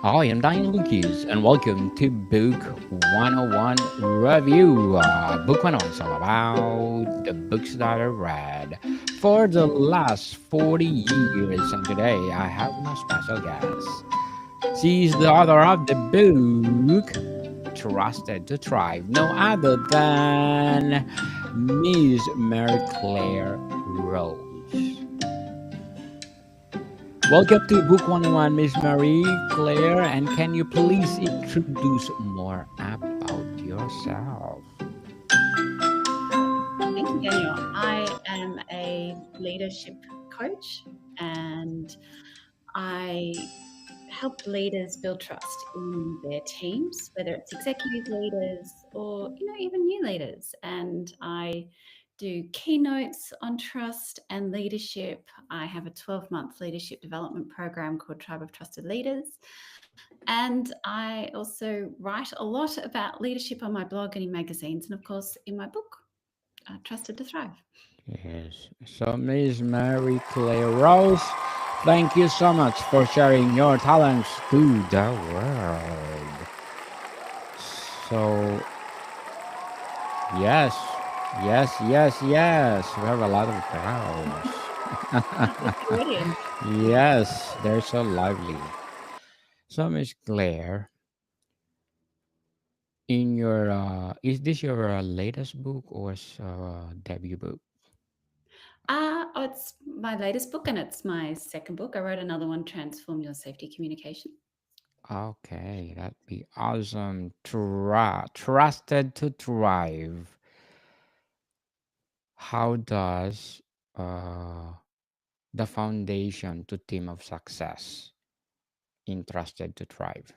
I am Diane Lucas, and welcome to Book 101 Review. Book 101 is all about the books that I read for the last 40 years. And today I have my special guest. She's the author of the book Trusted to Thrive, no other than Miss Mary Claire Rose. Welcome to Book 101, Miss Marie Claire. And can you please introduce more about yourself? Thank you, Daniel. I am a leadership coach and I help leaders build trust in their teams, whether it's executive leaders or even new leaders. And I do keynotes on trust and leadership. I have a 12-month leadership development program called Tribe of Trusted Leaders. And I also write a lot about leadership on my blog and in magazines, and of course in my book, Trusted to Thrive. Yes. So, Miss Mary Claire Rose, thank you so much for sharing your talents to the world. So, yes, yes. We have a lot of That's crowds. brilliant. Yes, they're so lively. So, Miss Claire, in your is this your latest book or debut book? Oh, it's my latest book and it's my second book. I wrote another one, Transform Your Safety Communication. Okay, that'd be awesome. Trusted to thrive. How does uh the foundation to team of success in trusted to thrive?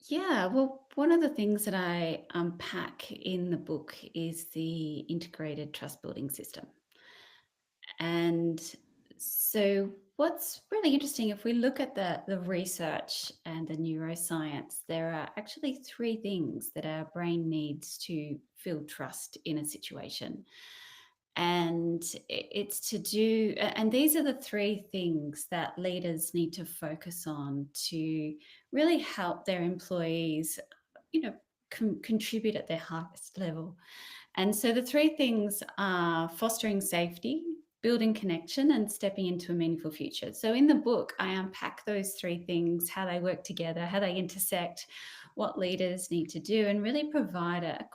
Yeah, well, one of the things that I unpack in the book is the integrated trust building system. And so, what's really interesting, if we look at the research and the neuroscience, there are actually three things that our brain needs to feel trust in a situation. And it's to do, and these are the three things that leaders need to focus on to really help their employees, you know, contribute at their highest level. And so the three things are fostering safety, building connection, and stepping into a meaningful future. So in the book, I unpack those three things, how they work together, how they intersect, what leaders need to do, and really provide an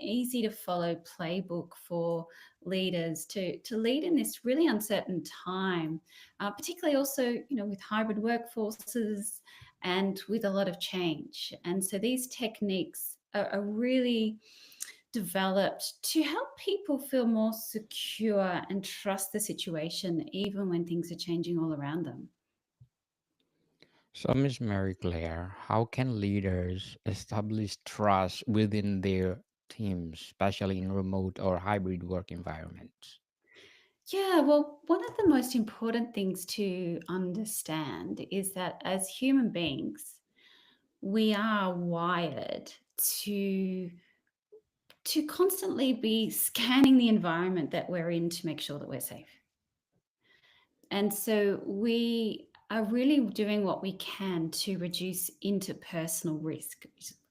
easy to follow playbook for leaders to lead in this really uncertain time, particularly also with hybrid workforces and with a lot of change. And so these techniques are really developed to help people feel more secure and trust the situation, even when things are changing all around them. So, Miss Mary Claire, how can leaders establish trust within their teams, especially in remote or hybrid work environments? Yeah, well, one of the most important things to understand is that as human beings, we are wired to to constantly be scanning the environment that we're in to make sure that we're safe. And so we are really doing what we can to reduce interpersonal risk.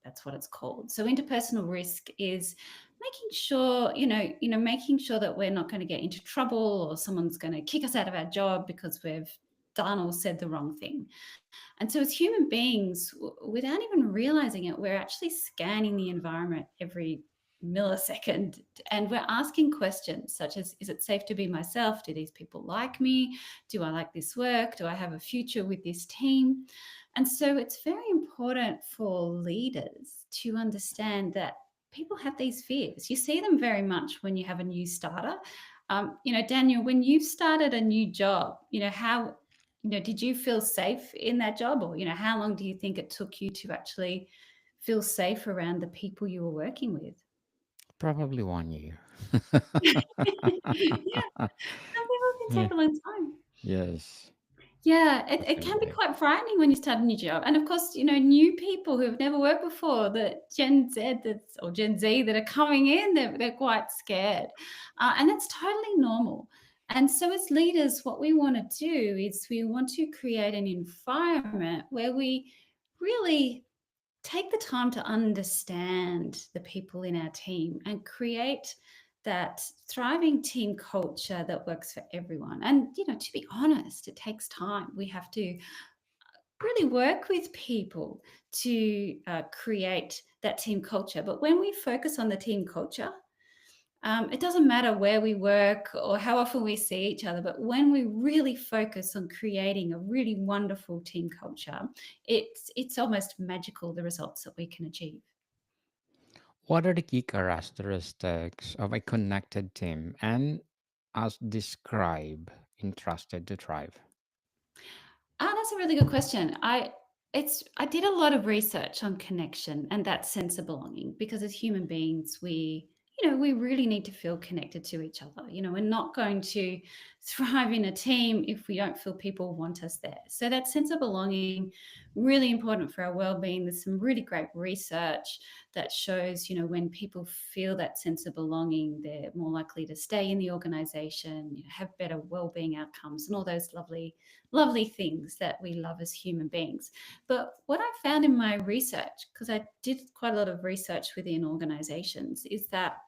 That's what it's called. So interpersonal risk is making sure, making sure that we're not going to get into trouble or someone's going to kick us out of our job because we've done or said the wrong thing. And so, as human beings, without even realizing it, we're actually scanning the environment every millisecond, and we're asking questions such as, is it safe to be myself? Do these people like me? Do I like this work? Do I have a future with this team? And so it's very important for leaders to understand that people have these fears. You see them very much when you have a new starter. Daniel, when you started a new job, how did you feel safe in that job? Or, how long do you think it took you to actually feel safe around the people you were working with? Probably 1 year. Yeah, some people can Yeah. take a long time. Yes. Yeah, it can be Definitely. quite frightening when you start a new job. And of course, new people who've never worked before, the Gen Z that are coming in, they're quite scared. And that's totally normal. And so, as leaders, what we want to do is we want to create an environment where we really take the time to understand the people in our team and create that thriving team culture that works for everyone. And, to be honest, it takes time. We have to really work with people to create that team culture. But when we focus on the team culture, it doesn't matter where we work or how often we see each other, but when we really focus on creating a really wonderful team culture, it's almost magical the results that we can achieve. What are the key characteristics of a connected team and as described in Trusted to Thrive? That's a really good question. I did a lot of research on connection and that sense of belonging because as human beings, we really need to feel connected to each other. We're not going to thrive in a team if we don't feel people want us there. So that sense of belonging, really important for our well-being. There's some really great research that shows, when people feel that sense of belonging, they're more likely to stay in the organization, have better well-being outcomes, and all those lovely things that we love as human beings. But what I found in my research, because I did quite a lot of research within organizations, is that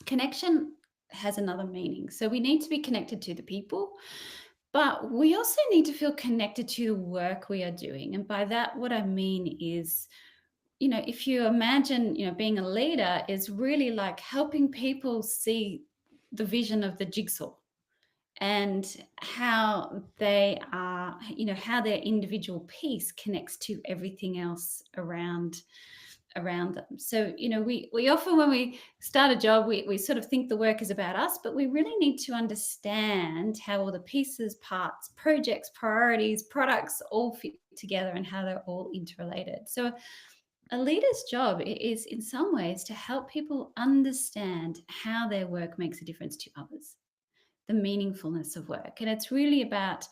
connection has another meaning. So we need to be connected to the people, but we also need to feel connected to the work we are doing. And by that, what I mean is, if you imagine, being a leader is really like helping people see the vision of the jigsaw and how they are, how their individual piece connects to everything else around them. So, we often, when we start a job, we sort of think the work is about us, but we really need to understand how all the pieces, parts, projects, priorities, products all fit together and how they're all interrelated. So a leader's job is in some ways to help people understand how their work makes a difference to others, the meaningfulness of work. And it's really about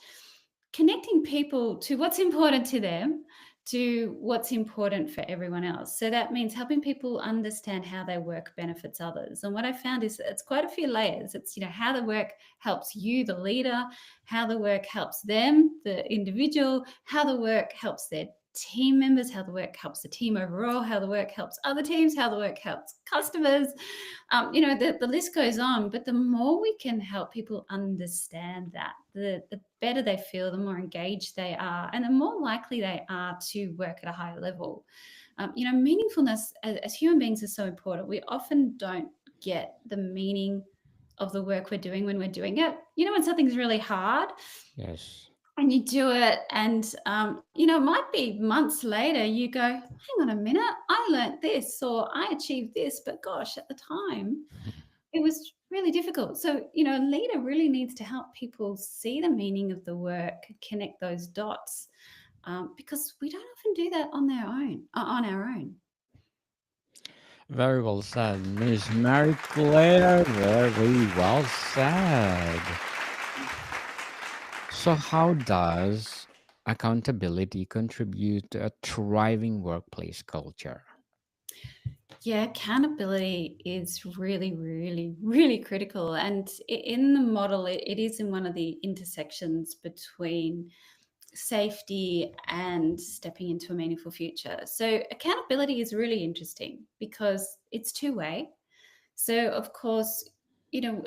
connecting people to what's important to them, to what's important for everyone else. So that means helping people understand how their work benefits others. And what I found is that it's quite a few layers. It's, how the work helps you, the leader, how the work helps them, the individual, how the work helps their team members, how the work helps the team overall, how the work helps other teams, how the work helps customers. The list goes on, but the more we can help people understand that, the better they feel, the more engaged they are, and the more likely they are to work at a higher level. Meaningfulness as human beings is so important. We often don't get the meaning of the work we're doing when we're doing it. When something's really hard, Yes. and you do it and it might be months later you go, hang on a minute, I learnt this or I achieved this, but gosh, at the time it was really difficult. So a leader really needs to help people see the meaning of the work, connect those dots, because we don't often do that on our own. Very well said, Miss Mary Claire. Very well said. So, how does accountability contribute to a thriving workplace culture? Yeah, accountability is really, really, really critical. And in the model, it is in one of the intersections between safety and stepping into a meaningful future. So, accountability is really interesting because it's two-way. So, of course,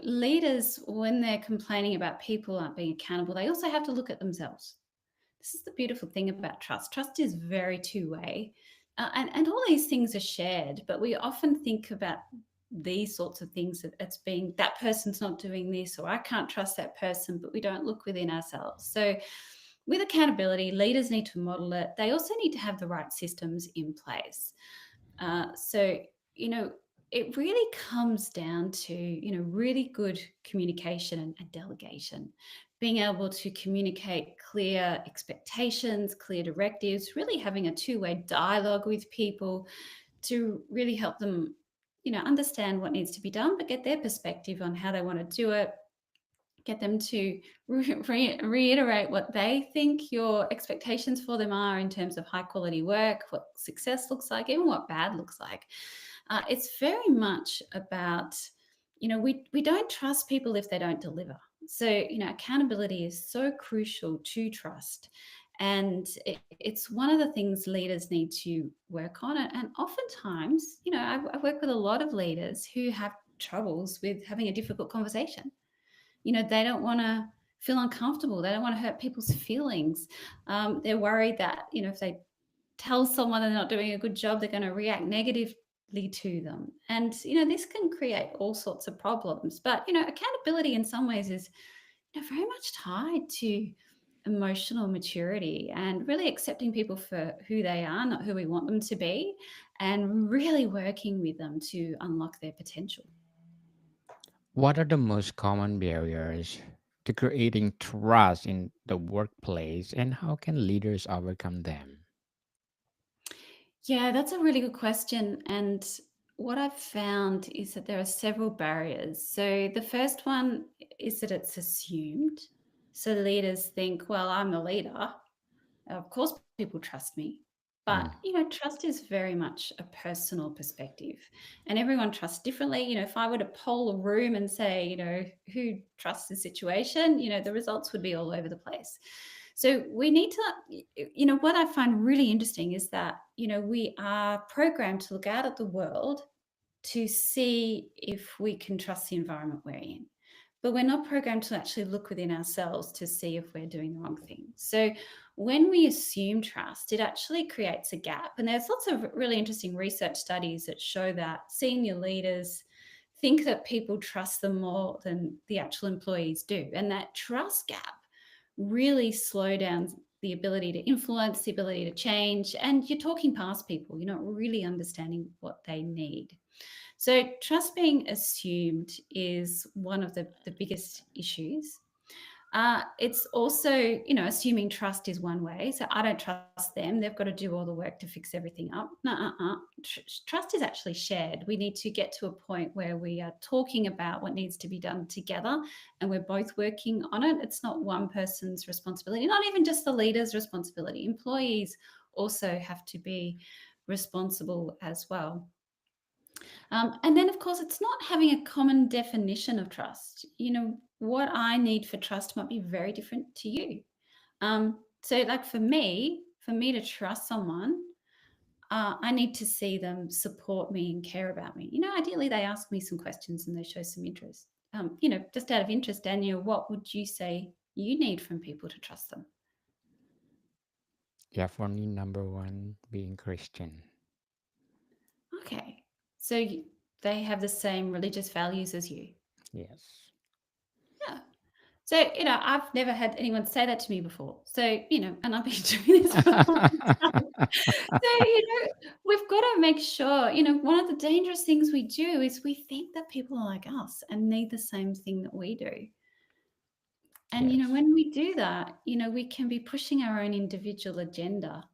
leaders, when they're complaining about people aren't being accountable, they also have to look at themselves. This is the beautiful thing about trust. Trust is very two-way. And all these things are shared, but we often think about these sorts of things as being that person's not doing this, or I can't trust that person, but we don't look within ourselves. So, with accountability, leaders need to model it. They also need to have the right systems in place. So, you know, it really comes down to, really good communication and delegation, being able to communicate clear expectations, clear directives, really having a two-way dialogue with people to really help them, understand what needs to be done, but get their perspective on how they want to do it, get them to reiterate what they think your expectations for them are in terms of high quality work, what success looks like, even what bad looks like. It's very much about, we don't trust people if they don't deliver. So, accountability is so crucial to trust. And it's one of the things leaders need to work on. And oftentimes, I work with a lot of leaders who have troubles with having a difficult conversation. They don't want to feel uncomfortable. They don't want to hurt people's feelings. They're worried that, if they tell someone they're not doing a good job, they're going to react negatively to them. And, this can create all sorts of problems. But, accountability in some ways is, very much tied to emotional maturity and really accepting people for who they are, not who we want them to be, and really working with them to unlock their potential. What are the most common barriers to creating trust in the workplace, and how can leaders overcome them? Yeah, that's a really good question. And what I've found is that there are several barriers. So the first one is that it's assumed. So leaders think, well, I'm the leader. Of course, people trust me. But, Mm. trust is very much a personal perspective, and everyone trusts differently. If I were to poll a room and say, who trusts the situation, the results would be all over the place. So we need to, what I find really interesting is that, we are programmed to look out at the world to see if we can trust the environment we're in. But we're not programmed to actually look within ourselves to see if we're doing the wrong thing. So when we assume trust, it actually creates a gap. And there's lots of really interesting research studies that show that senior leaders think that people trust them more than the actual employees do. And that trust gap really slow down the ability to influence, the ability to change. And you're talking past people, you're not really understanding what they need. So, trust being assumed is one of the biggest issues. It's also, assuming trust is one way. So, I don't trust them. They've got to do all the work to fix everything up. No. Trust is actually shared. We need to get to a point where we are talking about what needs to be done together and we're both working on it. It's not one person's responsibility, not even just the leader's responsibility. Employees also have to be responsible as well. And then, of course, it's not having a common definition of trust. What I need for trust might be very different to you. So, like for me to trust someone, I need to see them support me and care about me. Ideally, they ask me some questions and they show some interest. Just out of interest, Daniel, what would you say you need from people to trust them? Yeah, for me, number one, being Christian. Okay. So they have the same religious values as you. Yes. Yeah. So, I've never had anyone say that to me before. So, and I've been doing this for a long time. So, we've got to make sure, one of the dangerous things we do is we think that people are like us and need the same thing that we do. And, Yes, when we do that, we can be pushing our own individual agenda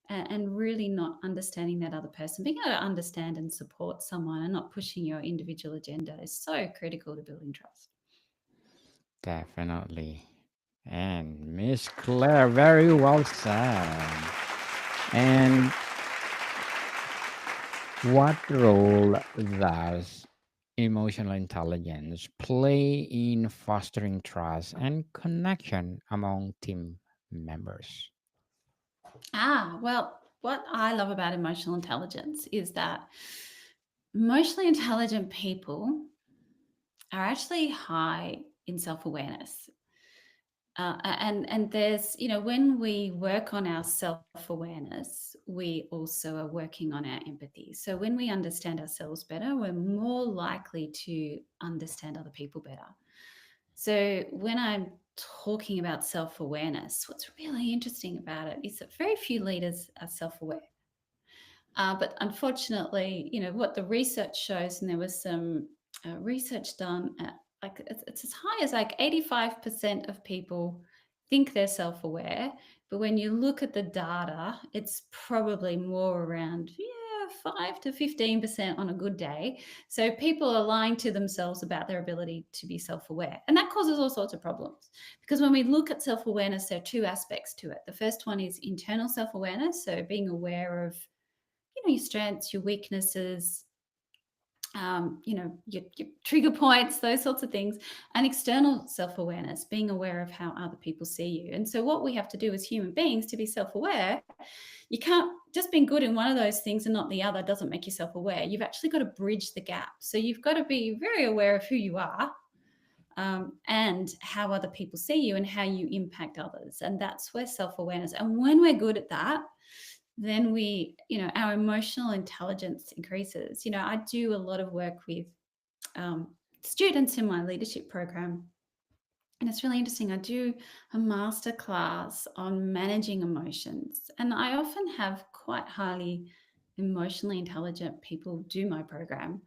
and really not understanding that other person. Being able to understand and support someone and not pushing your individual agenda is so critical to building trust. definitely. And Miss Claire, very well said. And what role does emotional intelligence play in fostering trust and connection among team members? Well, what I love about emotional intelligence is that emotionally intelligent people are actually high in self-awareness. And there's, when we work on our self-awareness, we also are working on our empathy. So when we understand ourselves better, we're more likely to understand other people better. So when I'm talking about self-awareness, what's really interesting about it is that very few leaders are self-aware. But unfortunately, what the research shows, and there was some research done at like it's as high as like 85% of people think they're self-aware, but when you look at the data, it's probably more around 5 to 15% on a good day. So people are lying to themselves about their ability to be self-aware, and that causes all sorts of problems. Because when we look at self-awareness, there are two aspects to it. The first one is internal self-awareness, so being aware of your strengths, your weaknesses, your trigger points, those sorts of things, and external self awareness, being aware of how other people see you. And so, what we have to do as human beings to be self aware, you can't just being good in one of those things and not the other doesn't make you self aware. You've actually got to bridge the gap. So, you've got to be very aware of who you are, and how other people see you and how you impact others. And that's where self awareness. And when we're good at that, then our emotional intelligence increases. I do a lot of work with um, students in my leadership program. And it's really interesting. I do a master class on managing emotions. And I often have quite highly emotionally intelligent people do my program,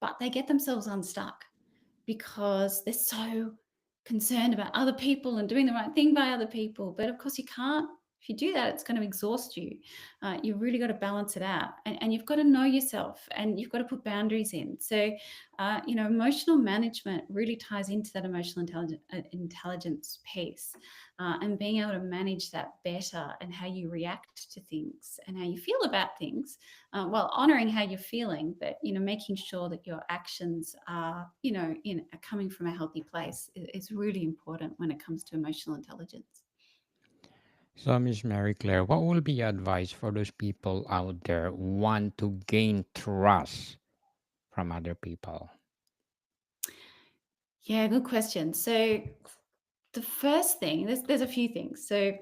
but they get themselves unstuck because they're so concerned about other people and doing the right thing by other people. But of course, you can't. If you do that, it's going to exhaust you. You've really got to balance it out, and you've got to know yourself, and you've got to put boundaries in. So, emotional management really ties into that emotional intelligence piece, and being able to manage that better, and how you react to things and how you feel about things, while honoring how you're feeling, but making sure that your actions are are coming from a healthy place is really important when it comes to emotional intelligence. So, Miss Mary Claire, what will be your advice for those people out there who want to gain trust from other people? Yeah, good question. So the first thing, there's a few things. So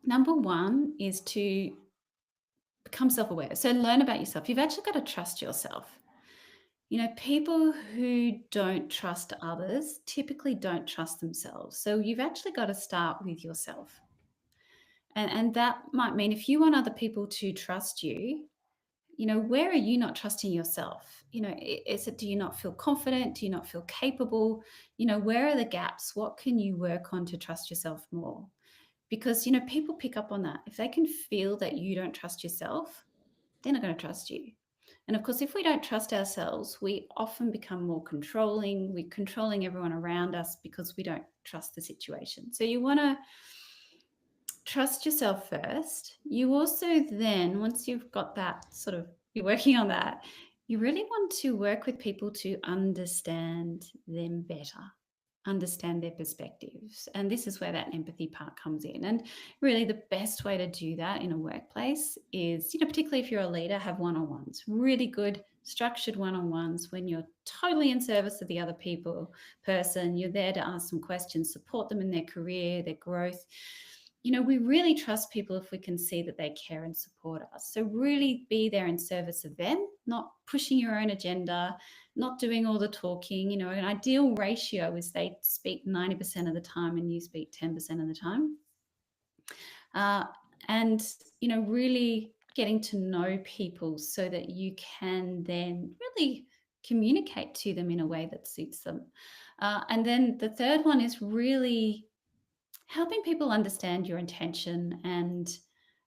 number one is to become self-aware. So learn about yourself. You've actually got to trust yourself. People who don't trust others typically don't trust themselves. So you've actually got to start with yourself. And that might mean if you want other people to trust you, where are you not trusting yourself? Is it, do you not feel confident? Do you not feel capable? Where are the gaps? What can you work on to trust yourself more? Because, people pick up on that. If they can feel that you don't trust yourself, they're not going to trust you. And of course, if we don't trust ourselves, we often become more controlling. We're controlling everyone around us because we don't trust the situation. So you want to trust yourself first. You also then, once you've got that sort of, you're working on that, you really want to work with people to understand them better, understand their perspectives. And this is where that empathy part comes in. And really, the best way to do that in a workplace is, particularly if you're a leader, have one on ones, really good. Structured one on ones when you're totally in service of the other person. You're there to ask some questions, support them in their career, their growth. We really trust people if we can see that they care and support us. So, really be there in service of them, not pushing your own agenda, not doing all the talking. An ideal ratio is they speak 90% of the time and you speak 10% of the time. Uh, and, really getting to know people so that you can then really communicate to them in a way that suits them. And then the third one is really helping people understand your intention and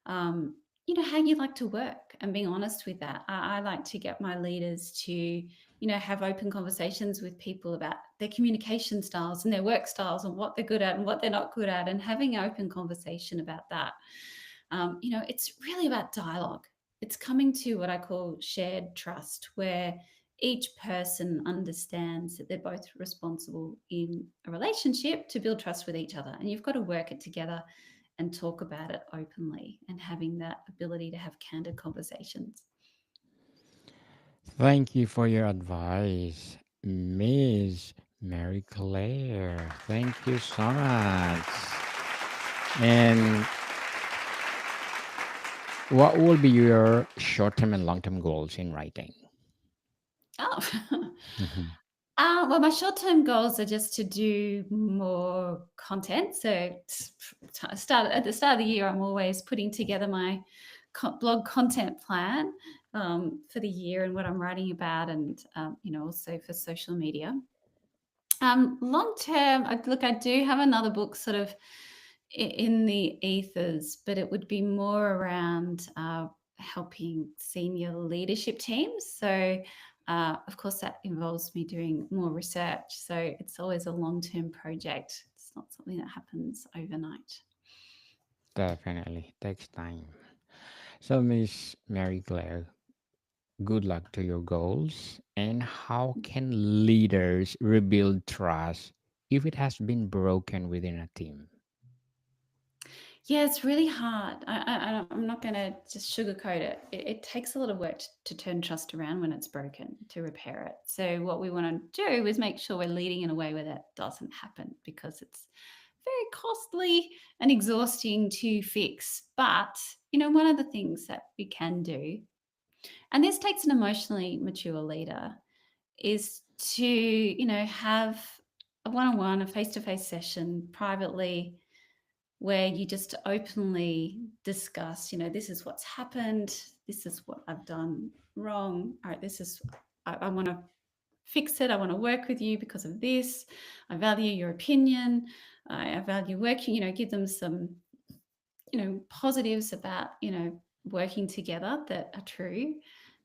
how you like to work and being honest with that. I like to get my leaders to have open conversations with people about their communication styles and their work styles and what they're good at and what they're not good at, and having an open conversation about that. It's really about dialogue. It's coming to what I call shared trust, where each person understands that they're both responsible in a relationship to build trust with each other. And you've got to work it together and talk about it openly, and having that ability to have candid conversations. Thank you for your advice, Miss Mary Claire. Thank you so much. And what will be your short term and long term goals in writing? Oh, Mhm. well, my short-term goals are just to do more content. So, start at the start of the year, I'm always putting together my blog content plan for the year and what I'm writing about, and also for social media. Long term, look, I do have another book sort of in the ethers, but it would be more around helping senior leadership teams. So, of course, that involves me doing more research. So, it's always a long term project. It's not something that happens overnight. Definitely takes time. So, Miss Mary Claire, Good luck to your goals. And how can leaders rebuild trust if it has been broken within a team? Yeah, it's really hard. I'm not going to just sugarcoat it. It takes a lot of work to turn trust around when it's broken, to repair it. So, what we want to do is make sure we're leading in a way where that doesn't happen, because it's very costly and exhausting to fix. But, one of the things that we can do, and this takes an emotionally mature leader, is to, have a one on one, a face to face session privately, where you just openly discuss, this is what's happened, this is what I've done wrong. All right, this is, I want to fix it. I want to work with you because of this. I value your opinion. I value working, give them some, positives about, working together that are true.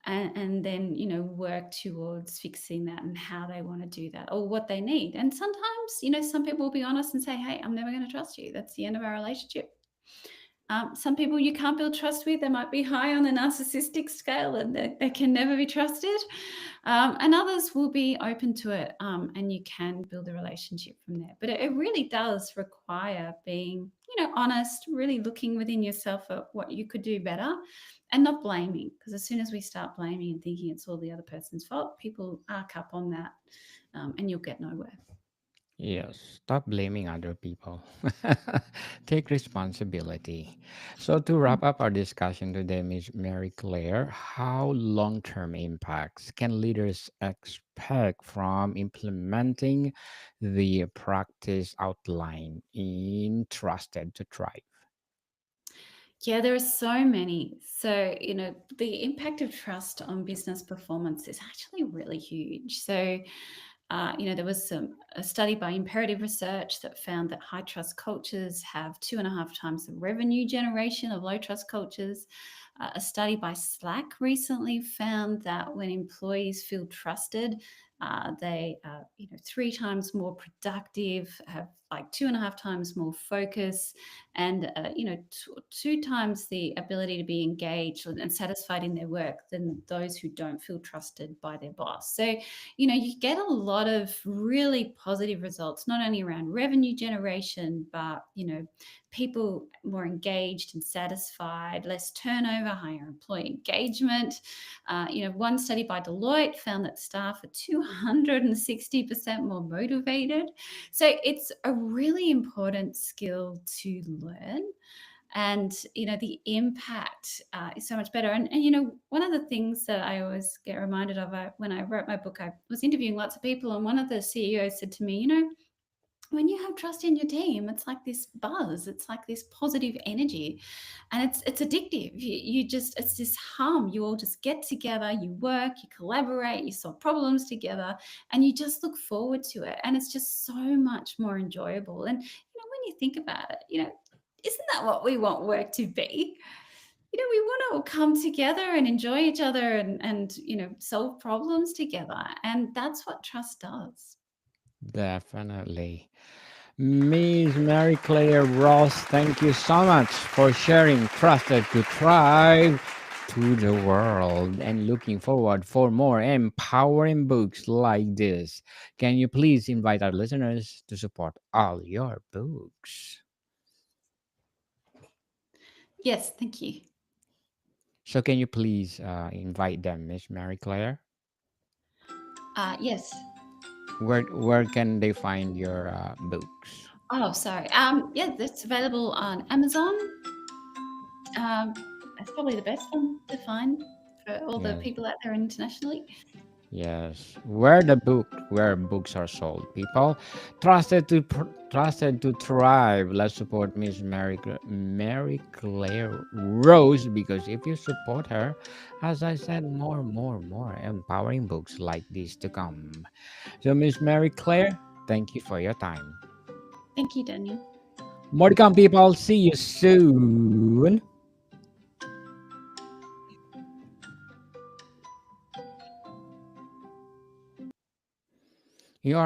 And then, work towards fixing that and how they want to do that or what they need. And sometimes, some people will be honest and say, hey, I'm never going to trust you. That's the end of our relationship. Some people you can't build trust with. They might be high on the narcissistic scale and they can never be trusted. And others will be open to it, and you can build a relationship from there. But it really does require being, honest, really looking within yourself at what you could do better, and not blaming. Because as soon as we start blaming and thinking it's all the other person's fault, people arc up on that, and you'll get nowhere. Yes, stop blaming other people. Take responsibility. So, to wrap up our discussion today, Ms. Mary Claire, how long term impacts can leaders expect from implementing the practice outlined in Trusted to Thrive? Yeah, there are so many. So, the impact of trust on business performance is actually really huge. So, there was a study by Imperative Research that found that high trust cultures have 2.5 times the revenue generation of low trust cultures. A study by Slack recently found that when employees feel trusted, they are 3 times more productive, have like 2.5 times more focus, and 2 times the ability to be engaged and satisfied in their work than those who don't feel trusted by their boss. So you get a lot of really positive results, not only around revenue generation, but, people more engaged and satisfied, less turnover, higher employee engagement. One study by Deloitte found that staff are 260% more motivated. So it's a really important skill to learn. And the impact is so much better. And one of the things that I always get reminded of, when I wrote my book, I was interviewing lots of people, and one of the CEOs said to me, when you have trust in your team, it's like this buzz, it's like this positive energy, and it's addictive. You just, it's this hum. You all just get together, you work, you collaborate, you solve problems together, and you just look forward to it, and it's just so much more enjoyable. And when you think about it, isn't that what we want work to be? We want to all come together and enjoy each other, and solve problems together, and that's what trust does. Definitely. Miss Mary Claire Ross, thank you so much for sharing Trusted to Thrive to the world and looking forward for more empowering books like this. Can you please invite our listeners to support all your books? Yes, thank you. So can you please invite them, Miss Mary Claire? Yes. Where can they find your books? Oh, sorry. Yeah, that's available on Amazon. That's probably the best one to find for all the Yes. people out there internationally. Yes, where books are sold, people. Trusted to thrive. Let's support Miss Mary Claire Rose, because if you support her, as I said, more empowering books like this to come. So, Miss Mary Claire, thank you for your time. Thank you, Daniel. More to come, people. See you soon.